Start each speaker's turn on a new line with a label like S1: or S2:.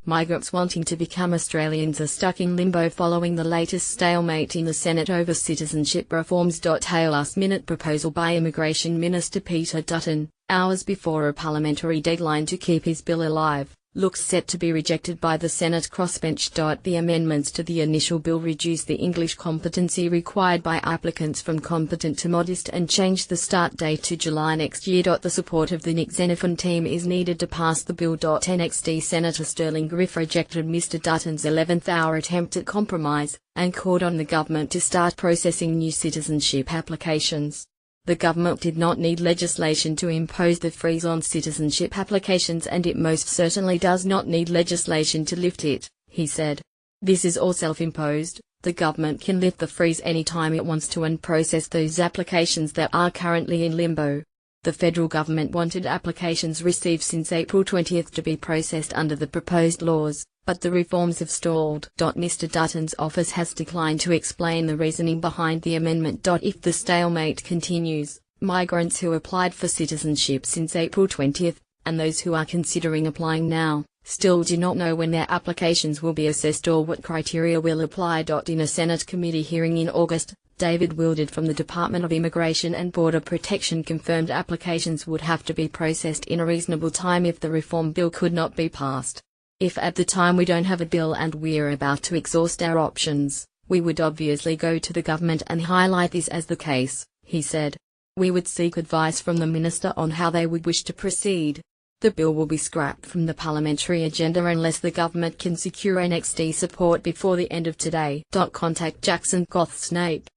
S1: Migrants wanting to become Australians are stuck in limbo following the latest stalemate in the Senate over citizenship reforms. A last-minute proposal by Immigration Minister Peter Dutt, hours before a parliamentary deadline to keep his bill alive, looks set to be rejected by the Senate crossbench. The amendments to the initial bill reduce the English competency required by applicants from competent to modest and change the start date to July next year. The support of the Nick Xenophon team is needed to pass the bill. NXT Senator Sterling Griff rejected Mr Dutton's 11th-hour attempt at compromise, and called on the government to start processing new citizenship applications. The government did not need legislation to impose the freeze on citizenship applications, and it most certainly does not need legislation to lift it, he said. This is all self-imposed. The government can lift the freeze anytime it wants to and process those applications that are currently in limbo. The federal government wanted applications received since April 20 to be processed under the proposed laws, but the reforms have stalled. Mr Dutton's office has declined to explain the reasoning behind the amendment. If the stalemate continues, migrants who applied for citizenship since April 20, and those who are considering applying now, still do not know when their applications will be assessed or what criteria will apply. In a Senate committee hearing in August, David Wilded from the Department of Immigration and Border Protection confirmed applications would have to be processed in a reasonable time if the reform bill could not be passed. If at the time we don't have a bill and we're about to exhaust our options, we would obviously go to the government and highlight this as the case, he said. We would seek advice from the minister on how they would wish to proceed. The bill will be scrapped from the parliamentary agenda unless the government can secure NXT support before the end of today. Contact Jackson Goth Snape.